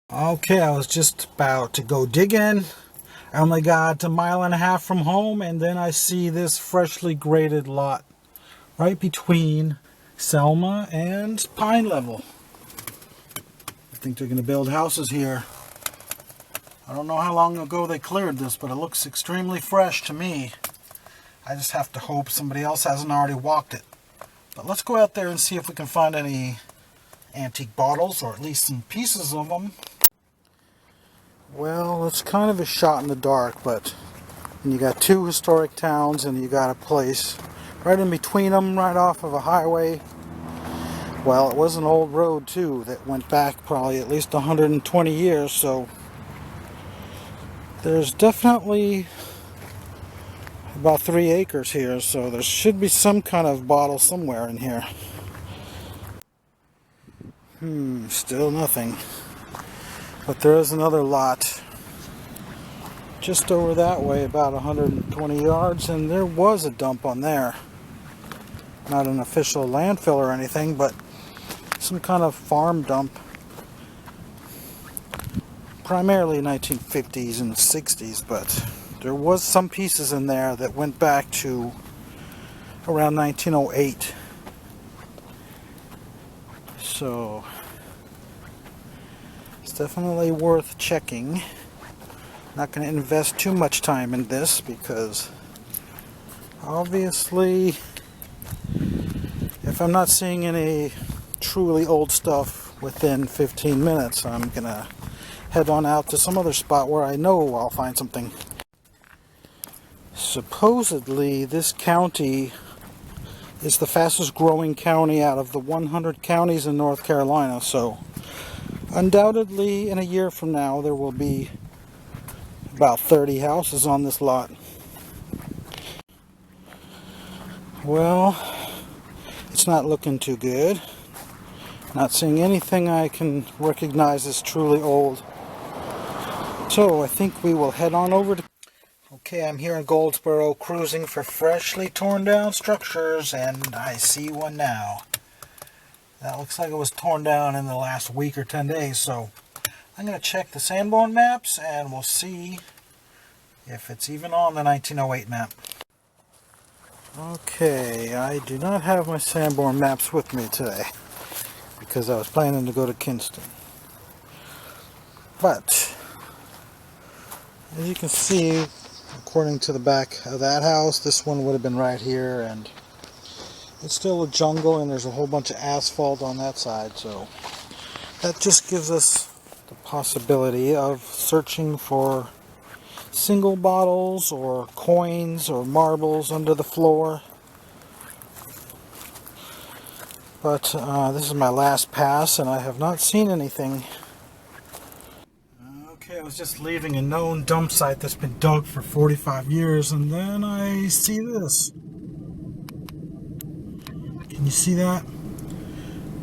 Okay, I was just about to go digging. I only got a mile and a half from home, and then I see this freshly graded lot right between Selma and Pine Level. I think they're going to build houses here. I don't know how long ago they cleared this, but it looks extremely fresh to me. I just have to hope somebody else hasn't already walked it. But let's go out there and see if we can find any antique bottles, or at least some pieces of them. Well, it's kind of a shot in the dark, but you got two historic towns and you got a place right in between them, right off of a highway. Well, it was an old road too that went back probably at least 120 years, so there's definitely about 3 acres here, so there should be some kind of bottle somewhere in here. Still nothing. But there is another lot just over that way, about 120 yards, and there was a dump on there. Not an official landfill or anything, but some kind of farm dump. Primarily 1950s and 60s, but there was some pieces in there that went back to around 1908. So it's definitely worth checking. Not going to invest too much time in this because obviously if I'm not seeing any truly old stuff within 15 minutes, I'm going to head on out to some other spot where I know I'll find something. Supposedly this county is the fastest growing county out of the 100 counties in North Carolina, so undoubtedly in a year from now there will be about 30 houses on this lot. Well, it's not looking too good. Not seeing anything I can recognize as truly old. So I think we will head on over to... Okay, I'm here in Goldsboro cruising for freshly torn down structures, and I see one now. That looks like it was torn down in the last week or 10 days, so I'm going to check the Sanborn maps and we'll see if it's even on the 1908 map. Okay, I do not have my Sanborn maps with me today because I was planning to go to Kinston. But as you can see, according to the back of that house, this one would have been right here, and it's still a jungle and there's a whole bunch of asphalt on that side, so that just gives us the possibility of searching for single bottles or coins or marbles under the floor. But this is my last pass and I have not seen anything. Okay, I was just leaving a known dump site that's been dug for 45 years, and then I see this. Can you see that?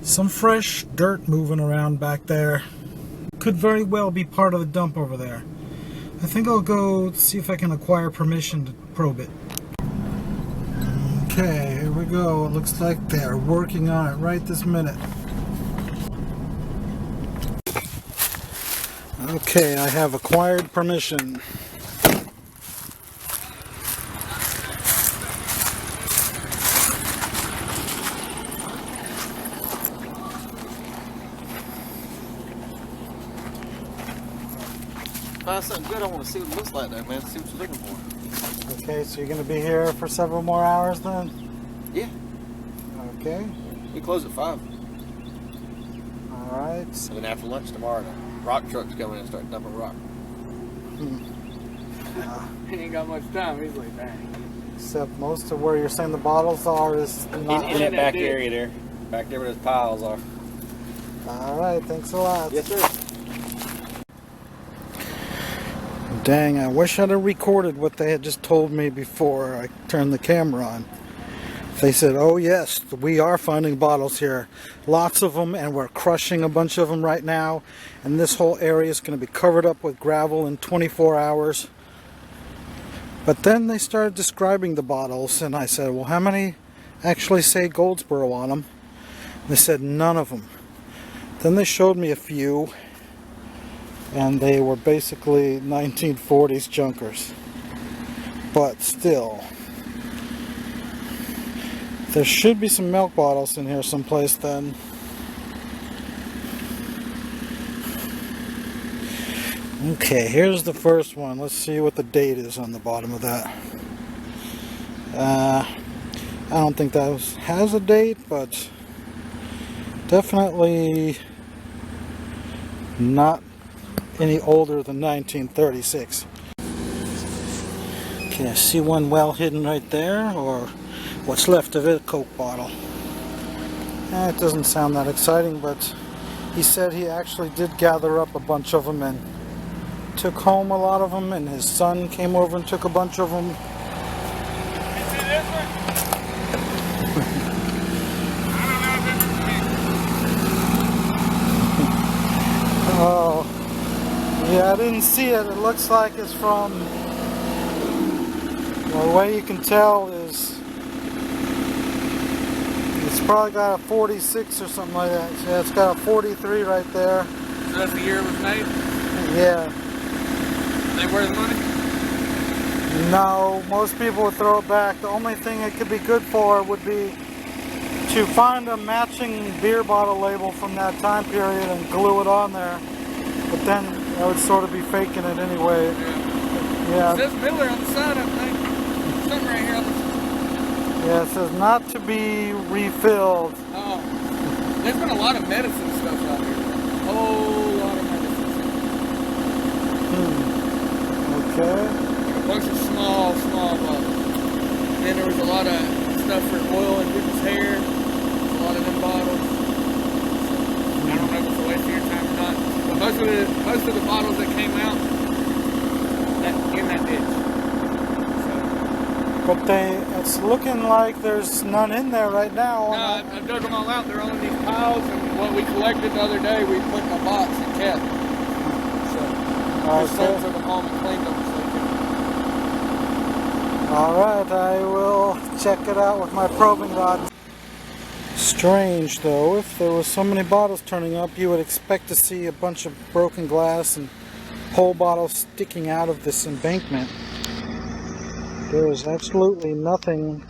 Some fresh dirt moving around back there. Could very well be part of the dump over there. I think I'll go see if I can acquire permission to probe it. Okay, here we go. It looks like they're working on it right this minute. Okay, I have acquired permission. Find something good, I want to see what it looks like there, man. See what you're looking for. Okay, so you're going to be here for several more hours then? Yeah. Okay. We close at 5. Alright. And then after lunch tomorrow, the rock trucks come in and start dumping rock. He ain't got much time. He's like, dang. Except most of where you're saying the bottles are is not... In that back area there. Back there where those piles are. Alright, thanks a lot. Yes, sir. Dang, I wish I'd have recorded what they had just told me before I turned the camera on. They said, oh yes, we are finding bottles here. Lots of them, and we're crushing a bunch of them right now. And this whole area is going to be covered up with gravel in 24 hours. But then they started describing the bottles, and I said, well, how many actually say Goldsboro on them? They said none of them. Then they showed me a few, and they were basically 1940s junkers. But still, there should be some milk bottles in here someplace then. Okay, here's the first one. Let's see what the date is on the bottom of that. I don't think that has a date, but definitely not any older than 1936. Okay, I see one well hidden right there, or what's left of it, a Coke bottle. It doesn't sound that exciting, but he said he actually did gather up a bunch of them and took home a lot of them, and his son came over and took a bunch of them. You see this one? Oh, yeah, I didn't see it. It looks like it's from, well, the way you can tell is it's probably got a 46 or something like that. Yeah, it's got a 43 right there. So that's the year it was made? Yeah. They worth the money? No, most people would throw it back. The only thing it could be good for would be to find a matching beer bottle label from that time period and glue it on there. But then I would sort of be faking it anyway. Yeah. It says Miller on the side, I think. Something right here on the side. Yeah, it says not to be refilled. Oh. There's been a lot of medicine stuff out here. A whole lot of medicine stuff. Okay. A bunch of small bottles. And then there was a lot of stuff for oil in people's hair. A lot of them bottles. I don't know if it's a waste of your time or not. But most of the bottles that came out in that ditch. But it's looking like there's none in there right now. No, I dug them all out. They're all in these piles, and what we collected the other day, we put in a box and kept. So, my son took them home and cleaned them. Alright, I will check it out with my probing rod. Strange though, if there was so many bottles turning up, you would expect to see a bunch of broken glass and whole bottles sticking out of this embankment. There is absolutely nothing,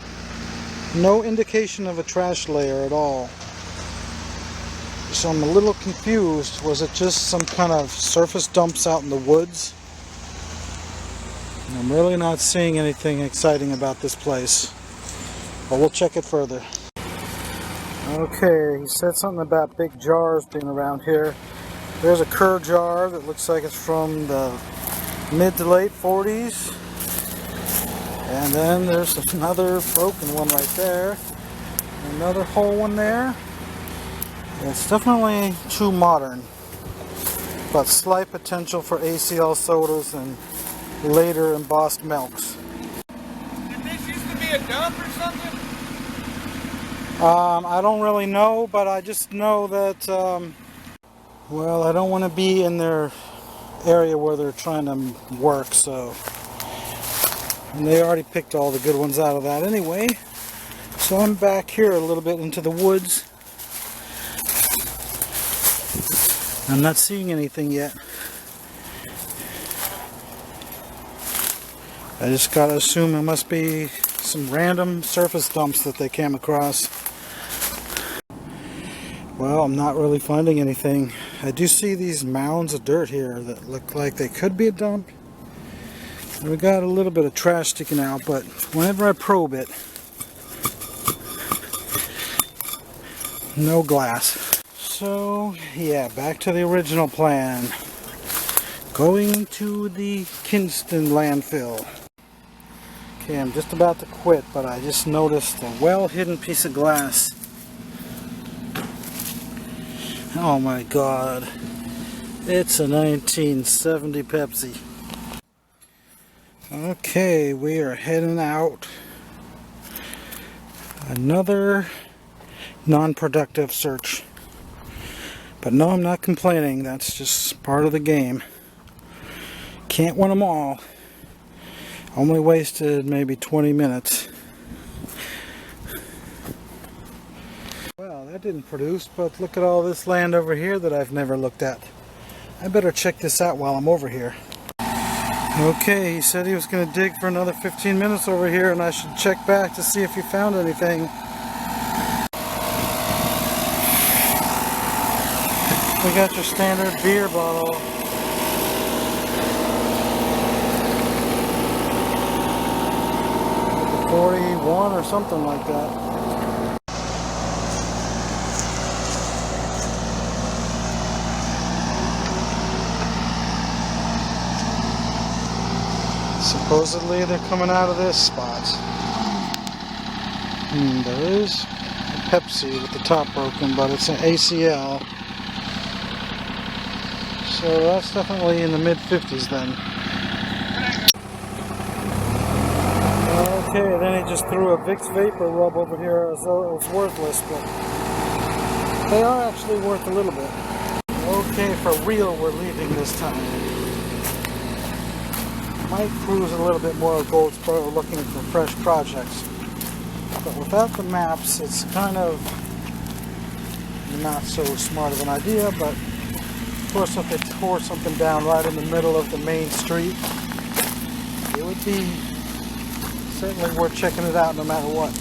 no indication of a trash layer at all. So I'm a little confused. Was it just some kind of surface dumps out in the woods? I'm really not seeing anything exciting about this place, but we'll check it further. Okay, he said something about big jars being around here. There's a Kerr jar that looks like it's from the mid to late 40s. And then there's another broken one right there. Another whole one there. It's definitely too modern, but slight potential for ACL sodas and later embossed milks. Did this used to be a dump or something? I don't really know, but I just know that, well, I don't want to be in their area where they're trying to work, so. And they already picked all the good ones out of that anyway. So I'm back here a little bit into the woods. I'm not seeing anything yet. I just gotta assume it must be some random surface dumps that they came across. Well, I'm not really finding anything. I do see these mounds of dirt here that look like they could be a dump. We got a little bit of trash sticking out, but whenever I probe it, no glass. So, yeah, back to the original plan. Going to the Kinston landfill. Okay, I'm just about to quit, but I just noticed a well-hidden piece of glass. Oh my God. It's a 1970 Pepsi. Okay, we are heading out. Another non-productive search. But no, I'm not complaining. That's just part of the game. Can't win them all. Only wasted maybe 20 minutes. Well, that didn't produce, but look at all this land over here that I've never looked at. I better check this out while I'm over here. Okay, he said he was going to dig for another 15 minutes over here, and I should check back to see if he found anything. We got your standard beer bottle. Like a 41 or something like that. Supposedly they're coming out of this spot. There is a Pepsi with the top broken, but it's an ACL. So that's definitely in the mid-50s then. Okay, then he just threw a Vicks Vapor Rub over here as though it was worthless, but they are actually worth a little bit. Okay, for real we're leaving this time. Might cruise a little bit more of Goldsboro looking for fresh projects. But without the maps, it's kind of not so smart of an idea, but of course if they tore something down right in the middle of the main street, it would be certainly worth checking it out no matter what.